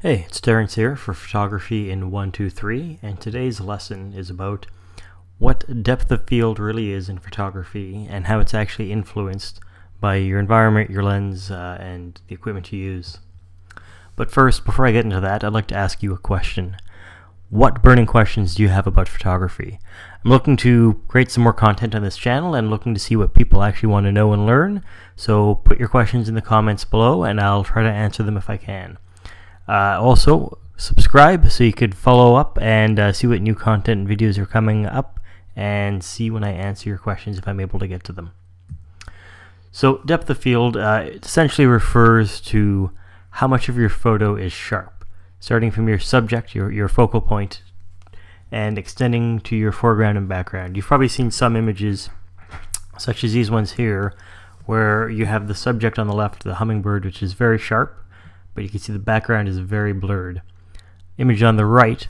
Hey, it's Terrence here for Photography in 123, and today's lesson is about what depth of field really is in photography and how it's actually influenced by your environment, your lens, and the equipment you use. But first, before I get into that, I'd like to ask you a question. What burning questions do you have about photography? I'm looking to create some more content on this channel and looking to see what people actually want to know and learn, so put your questions in the comments below and I'll try to answer them if I can. Also, subscribe so you could follow up and see what new content and videos are coming up and see when I answer your questions if I'm able to get to them. So depth of field essentially refers to how much of your photo is sharp, starting from your subject, your focal point, and extending to your foreground and background. You've probably seen some images, such as these ones here, where you have the subject on the left, the hummingbird, which is very sharp, but you can see the background is very blurred. Image on the right,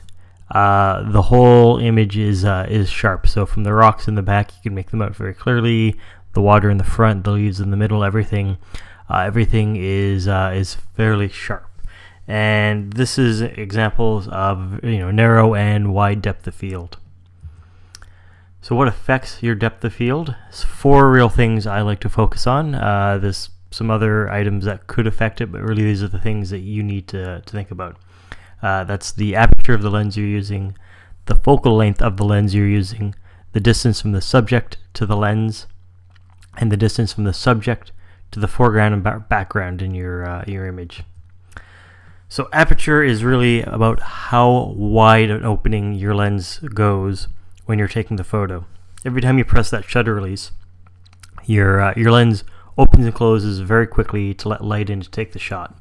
the whole image is sharp. So from the rocks in the back, you can make them out very clearly. The water in the front, the leaves in the middle, everything is fairly sharp. And this is examples of narrow and wide depth of field. So what affects your depth of field? There's four real things I like to focus on. There's some other items that could affect it, but really these are the things that you need to think about. That's the aperture of the lens you're using, the focal length of the lens you're using, the distance from the subject to the lens, and the distance from the subject to the foreground and background in your image. So aperture is really about how wide an opening your lens goes when you're taking the photo. Every time you press that shutter release, your lens opens and closes very quickly to let light in to take the shot.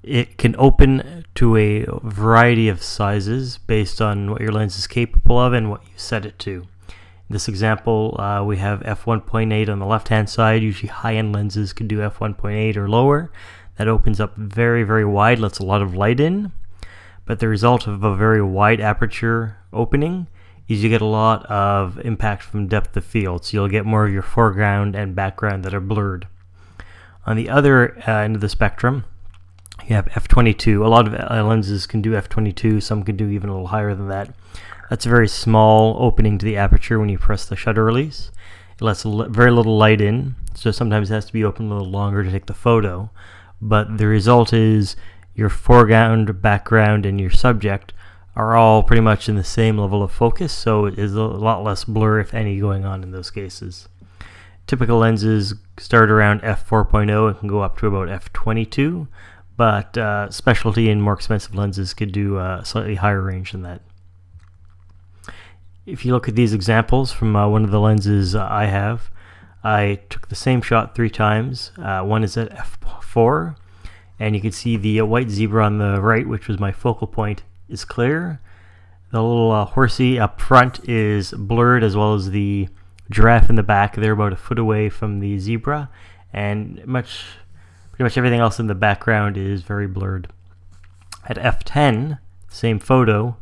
It can open to a variety of sizes based on what your lens is capable of and what you set it to. In this example, we have f1.8 on the left hand side. Usually high-end lenses can do f1.8 or lower. That opens up very, very wide, lets a lot of light in. But the result of a very wide aperture opening is you get a lot of impact from depth of field, so you'll get more of your foreground and background that are blurred. On the other end of the spectrum, you have f22. A lot of lenses can do f22, some can do even a little higher than that. That's a very small opening to the aperture when you press the shutter release. It lets very little light in, so sometimes it has to be open a little longer to take the photo. But the result is your foreground, background, and your subject are all pretty much in the same level of focus, so it is a lot less blur, if any, going on in those cases. Typical lenses start around f4.0 and can go up to about f22, but specialty and more expensive lenses could do a slightly higher range than that. If you look at these examples from one of the lenses I have, I took the same shot 3 times. One is at f4, and you can see the white zebra on the right, which was my focal point, is clear. The little horsey up front is blurred, as well as the giraffe in the back. They're about a foot away from the zebra, and pretty much everything else in the background is very blurred. At f10, same photo,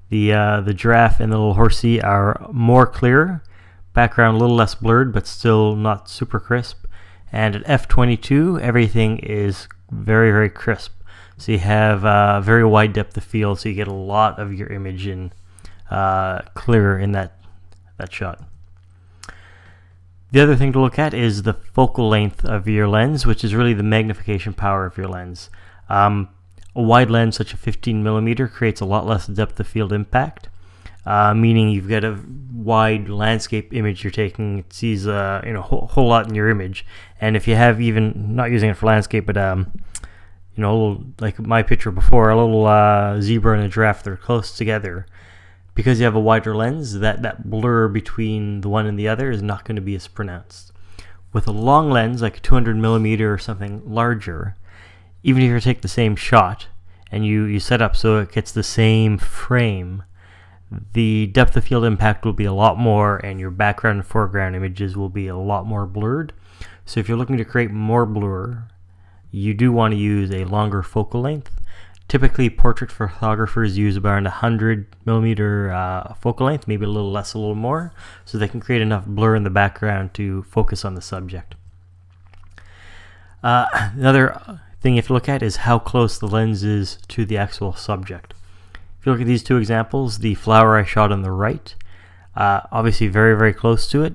the giraffe and the little horsey are more clear. Background a little less blurred, but still not super crisp. And at f22, everything is very, very crisp. So you have a very wide depth of field, so you get a lot of your image in clearer in that shot. The other thing to look at is the focal length of your lens, which is really the magnification power of your lens. A wide lens, such a 15mm, creates a lot less depth of field impact, meaning you've got a wide landscape image you're taking. It sees a whole lot in your image, and if you have, even not using it for landscape, but a little, like my picture before, a little zebra and a giraffe, they're close together. Because you have a wider lens, that blur between the one and the other is not going to be as pronounced. With a long lens, like a 200mm or something larger, even if you take the same shot and you set up so it gets the same frame, the depth of field impact will be a lot more, and your background and foreground images will be a lot more blurred. So if you're looking to create more blur, you do want to use a longer focal length. Typically, portrait photographers use about 100mm focal length, maybe a little less, a little more, so they can create enough blur in the background to focus on the subject. Another thing you have to look at is how close the lens is to the actual subject. If you look at these two examples, the flower I shot on the right, obviously very, very close to it.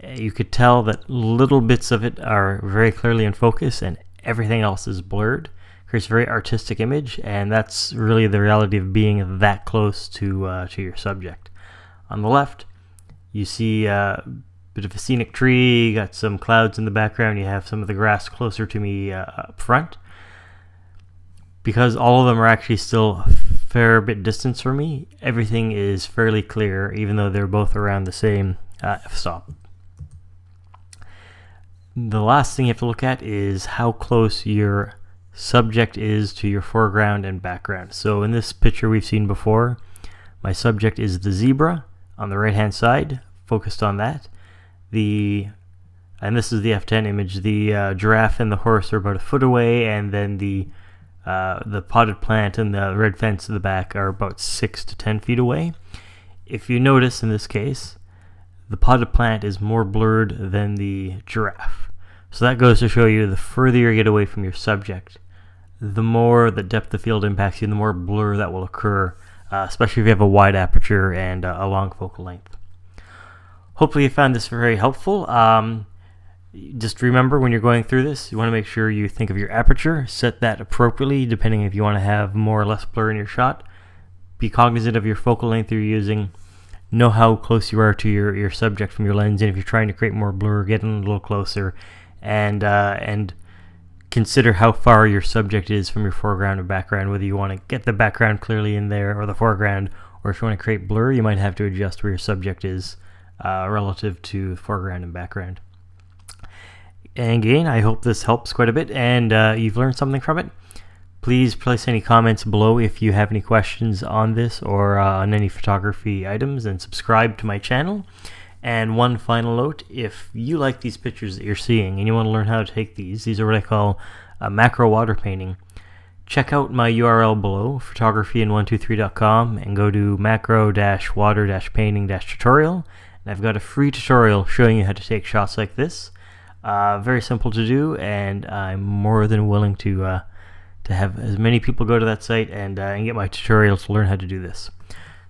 You could tell that little bits of it are very clearly in focus and everything else is blurred. Creates a very artistic image, and that's really the reality of being that close to your subject. On the left, you see a bit of a scenic tree, you got some clouds in the background, you have some of the grass closer to me up front. Because all of them are actually still a fair bit distance from me, everything is fairly clear, even though they're both around the same f-stop. The last thing you have to look at is how close your subject is to your foreground and background. So in this picture we've seen before, my subject is the zebra on the right hand side, focused on that. And this is the f10 image. The giraffe and the horse are about a foot away, and then the potted plant and the red fence in the back are about 6 to 10 feet away. If you notice in this case, the potted plant is more blurred than the giraffe. So that goes to show you the further you get away from your subject, the more the depth of field impacts you, the more blur that will occur, especially if you have a wide aperture and a long focal length. Hopefully you found this very helpful. Just remember, when you're going through this, you want to make sure you think of your aperture, set that appropriately depending if you want to have more or less blur in your shot. Be cognizant of your focal length you're using. Know how close you are to your subject from your lens, and if you're trying to create more blur, get in a little closer, and consider how far your subject is from your foreground or background, whether you want to get the background clearly in there or the foreground, or if you want to create blur, you might have to adjust where your subject is relative to foreground and background. And again, I hope this helps quite a bit and you've learned something from it. Please place any comments below if you have any questions on this or on any photography items, and subscribe to my channel. And one final note, if you like these pictures that you're seeing and you want to learn how to take these are what I call macro water painting. Check out my URL below, photography123.com, and go to macro-water-painting-tutorial. And I've got a free tutorial showing you how to take shots like this. Very simple to do, and I'm more than willing to have as many people go to that site and get my tutorial to learn how to do this.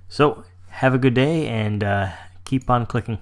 So have a good day, and keep on clicking.